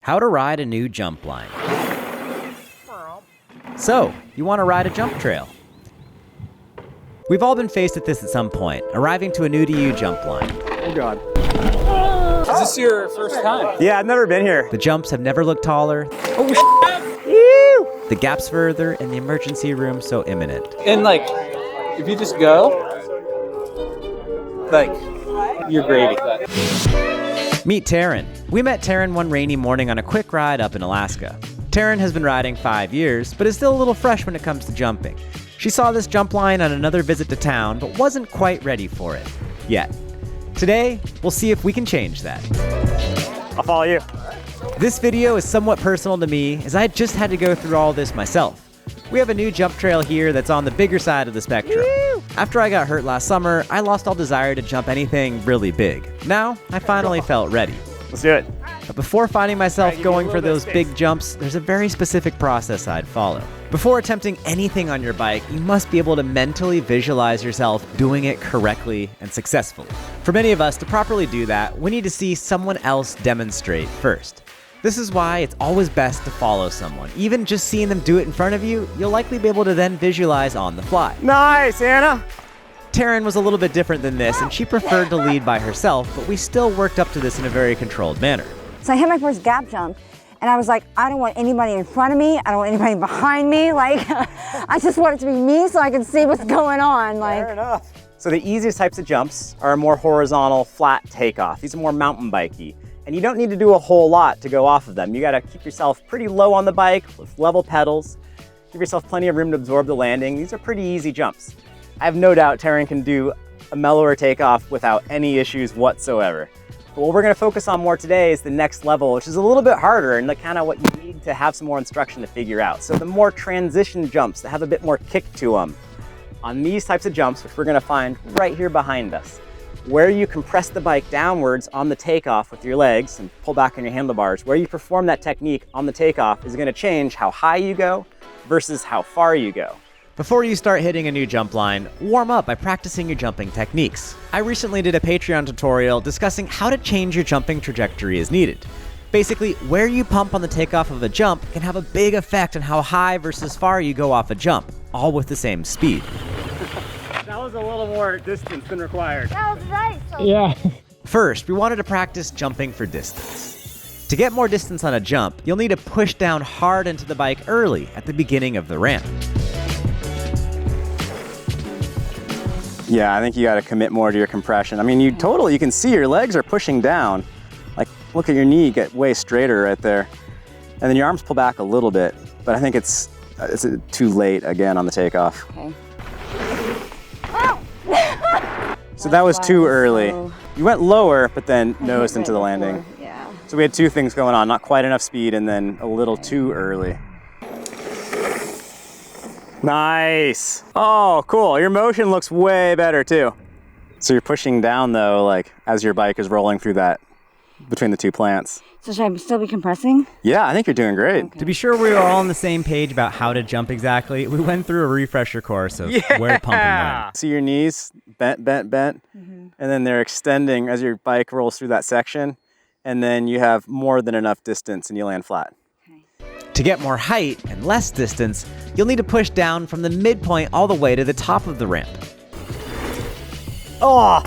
How to ride a new jump line. So, you want to ride a jump trail? We've all been faced with this at some point, arriving to a new to you jump line. Oh God. Is this your first time? Yeah, I've never been here. The jumps have never looked taller, Oh, the gaps further, and the emergency room so imminent. and like, if you just go, like, you're gravy. Meet Taryn. We met Taryn one rainy morning on a quick ride up in Alaska. Taryn has been riding 5 years, but is still a little fresh when it comes to jumping. She saw this jump line on another visit to town, but wasn't quite ready for it yet. Today, we'll see if we can change that. I'll follow you. This video is somewhat personal to me, as I just had to go through all this myself. We have a new jump trail here that's on the bigger side of the spectrum. After I got hurt last summer, I lost all desire to jump anything really big. Now, I finally felt ready. Let's do it. But before finding myself going for those big jumps, there's a very specific process I'd follow. Before attempting anything on your bike, you must be able to mentally visualize yourself doing it correctly and successfully. For many of us, to properly do that, we need to see someone else demonstrate first. This is why it's always best to follow someone. Even just seeing them do it in front of you, you'll likely be able to then visualize on the fly. Nice, Anna. Taryn was a little bit different than this, and she preferred to lead by herself, but we still worked up to this in a very controlled manner. So I hit my first gap jump, and I was like, I don't want anybody in front of me. I don't want anybody behind me. Like, I just want it to be me so I can see what's going on. Like, Fair enough. So the easiest types of jumps are a more horizontal, flat takeoff. These are more mountain bikey. And you don't need to do a whole lot to go off of them. You gotta keep yourself pretty low on the bike with level pedals. Give yourself plenty of room to absorb the landing. These are pretty easy jumps. I have no doubt Taryn can do a mellower takeoff without any issues whatsoever. But what we're gonna focus on more today is the next level, which is a little bit harder and kind of what you need to have some more instruction to figure out. So the more transition jumps that have a bit more kick to them. On these types of jumps, which we're gonna find right here behind us, where you compress the bike downwards on the takeoff with your legs and pull back on your handlebars, where you perform that technique on the takeoff is gonna change how high you go versus how far you go. Before you start hitting a new jump line, warm up by practicing your jumping techniques. I recently did a Patreon tutorial discussing how to change your jumping trajectory as needed. Basically, where you pump on the takeoff of a jump can have a big effect on how high versus far you go off a jump, all with the same speed. That was a little more distance than required. that was nice. Yeah. First, we wanted to practice jumping for distance. To get more distance on a jump, you'll need to push down hard into the bike early at the beginning of the ramp. Yeah, I think you got to commit more to your compression. I mean, you can see your legs are pushing down. Like, look at your knee get way straighter right there. And then your arms pull back a little bit, but I think it's too late again on the takeoff. Okay. So that was too early. You went lower, but then nosed into the landing. Yeah. So we had two things going on, not quite enough speed and then a little too early. Nice. Oh, cool. Your motion looks way better too. So you're pushing down though, like as your bike is rolling through that, between the two plants. So should I still be compressing? Yeah, I think you're doing great. Okay. To be sure we were all on the same page about how to jump exactly, we went through a refresher course of where to pump and when. See your knees bent, and then they're extending as your bike rolls through that section, and then you have more than enough distance and you land flat. To get more height and less distance, you'll need to push down from the midpoint all the way to the top of the ramp. Oh!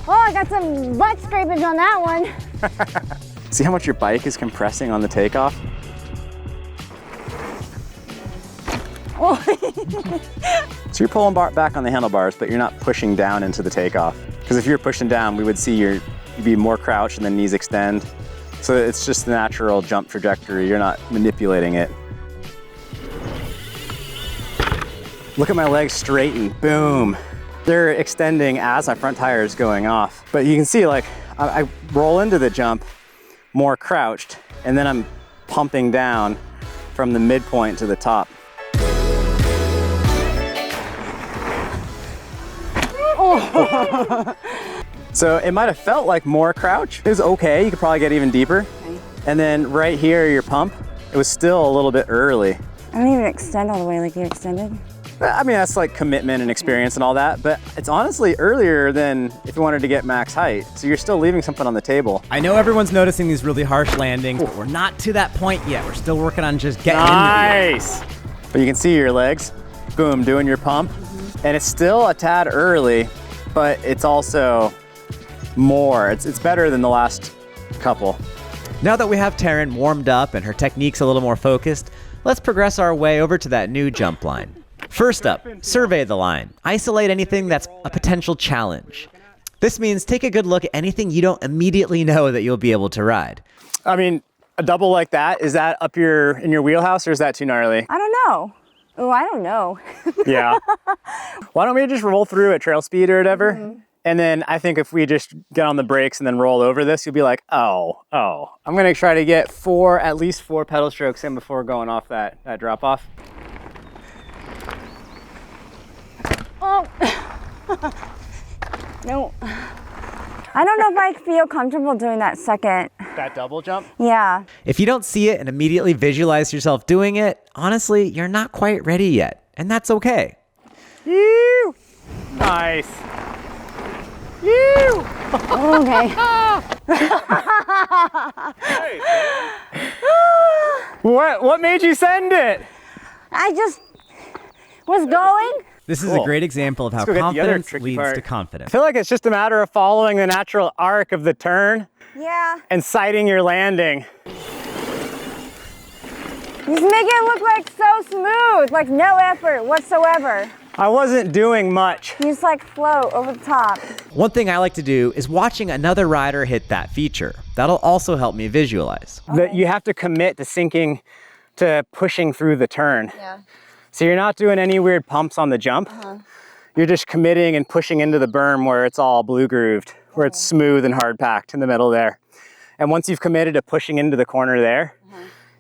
Oh, I got some butt scrapage on that one. See how much your bike is compressing on the takeoff? Oh. So you're pulling back on the handlebars, but you're not pushing down into the takeoff. Because if you're pushing down, we would see you'd be more crouched and then knees extend. So it's just the natural jump trajectory. You're not manipulating it. Look at my legs straighten, boom. They're extending as my front tire is going off. But you can see like, I roll into the jump more crouched, and then I'm pumping down from the midpoint to the top. Oh. So it might have felt like more crouch. It was okay, you could probably get even deeper. Okay. And then right here, your pump, it was still a little bit early. I don't even extend all the way like you extended. I mean, that's like commitment and experience and all that, but it's honestly earlier than if you wanted to get max height. So you're still leaving something on the table. I know everyone's noticing these really harsh landings, but we're not to that point yet. We're still working on just getting Nice. But you can see your legs, boom, doing your pump. And it's still a tad early, but it's also more. It's better than the last couple. Now that we have Taryn warmed up and her technique's a little more focused, let's progress our way over to that new jump line. First up, survey the line. Isolate anything that's a potential challenge. This means take a good look at anything you don't immediately know that you'll be able to ride. I mean, a double like that, is that up in your wheelhouse or is that too gnarly? I don't know. Oh, I don't know. Yeah. Why don't we just roll through at trail speed or whatever? And then I think if we just get on the brakes and then roll over this, you'll be like, oh. I'm gonna try to get at least four pedal strokes in before going off that drop off. Oh. No. I don't know if I feel comfortable doing that second. That double jump? Yeah. If you don't see it and immediately visualize yourself doing it, honestly, you're not quite ready yet, and that's okay. Ew. Nice. Ew. Okay. What made you send it? I just was going. This is Cool. a great example of how Let's go get the other confidence tricky leads part. to I confidence. feel like it's just a matter of following the natural arc of the turn Yeah. and sighting your landing. Just make it look like so smooth, like no effort whatsoever. I wasn't doing much. You just like float over the top. One thing I like to do is watching another rider hit that feature. That'll also help me visualize. That you have to commit to sinking, to pushing through the turn. Yeah. So you're not doing any weird pumps on the jump. You're just committing and pushing into the berm where it's all blue grooved, where it's smooth and hard packed in the middle there. And once you've committed to pushing into the corner there,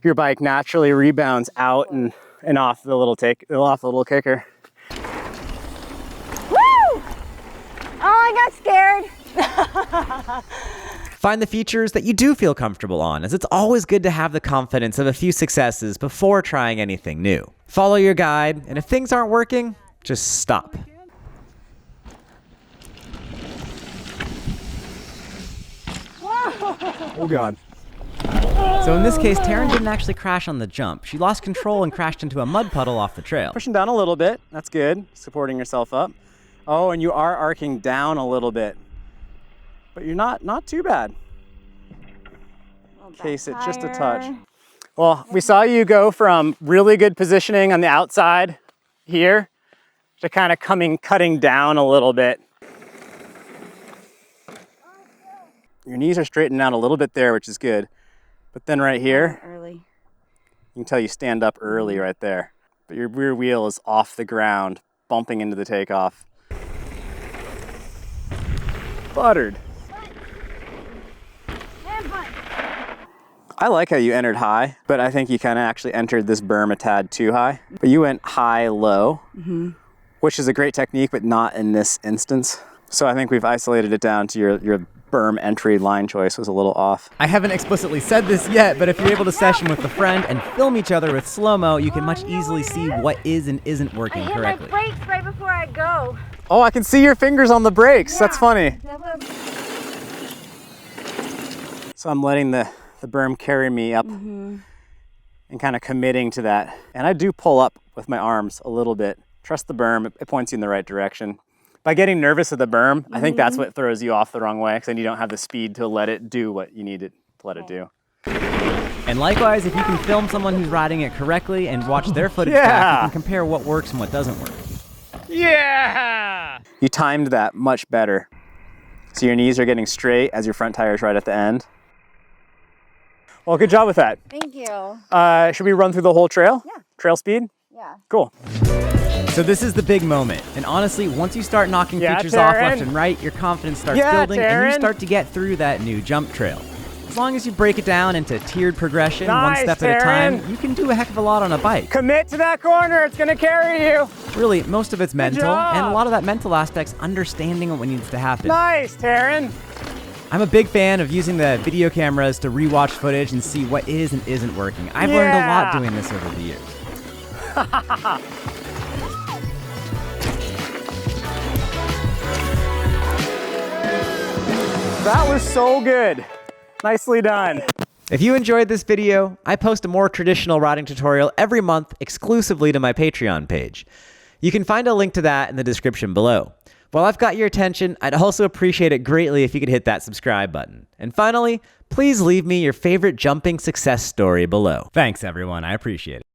your bike naturally rebounds out and off the little kicker. Woo! Oh, I got scared. Find the features that you do feel comfortable on, as it's always good to have the confidence of a few successes before trying anything new. Follow your guide, and if things aren't working, just stop. Oh God. So in this case, Taryn didn't actually crash on the jump. She lost control and crashed into a mud puddle off the trail. Pushing down a little bit, that's good. Supporting yourself up. Oh, and you are arcing down a little bit. But you're not too bad. Case it just a touch. Well, we saw you go from really good positioning on the outside here to kind of cutting down a little bit. Your knees are straightened out a little bit there, which is good. But then right here, Early. you can tell you stand up early right there. But your rear wheel is off the ground, bumping into the takeoff. Buttered. I like how you entered high, but I think you kind of actually entered this berm a tad too high. But you went high-low, which is a great technique, but not in this instance. So I think we've isolated it down to your berm entry line choice was a little off. I haven't explicitly said this yet, but if you're able to session with a friend and film each other with slow-mo, you can much easily see what is and isn't working correctly. I hit my brakes right before I go. Oh, I can see your fingers on the brakes. That's funny. So I'm letting the berm carry me up and kind of committing to that. And I do pull up with my arms a little bit. Trust the berm, it points you in the right direction. By getting nervous of the berm, I think that's what throws you off the wrong way, because then you don't have the speed to let it do what you need it to let it do. And likewise, if you can film someone who's riding it correctly and watch their footage back, you can compare what works and what doesn't work. Yeah! You timed that much better. So your knees are getting straight as your front tire's right at the end. Well, good job with that. Thank you. Should we run through the whole trail? Yeah. Trail speed? Yeah. Cool. So this is the big moment. And honestly, once you start knocking features off left and right, your confidence starts building and you start to get through that new jump trail. As long as you break it down into tiered progression, one step at a time, you can do a heck of a lot on a bike. Commit to that corner, it's gonna carry you. Really, most of it's mental, job. and a lot of that mental aspect's understanding what needs to happen. Nice, Taryn. I'm a big fan of using the video cameras to rewatch footage and see what is and isn't working. I've learned a lot doing this over the years. That was so good. Nicely done. If you enjoyed this video, I post a more traditional riding tutorial every month exclusively to my Patreon page. You can find a link to that in the description below. While I've got your attention, I'd also appreciate it greatly if you could hit that subscribe button. And finally, please leave me your favorite jumping success story below. Thanks everyone, I appreciate it.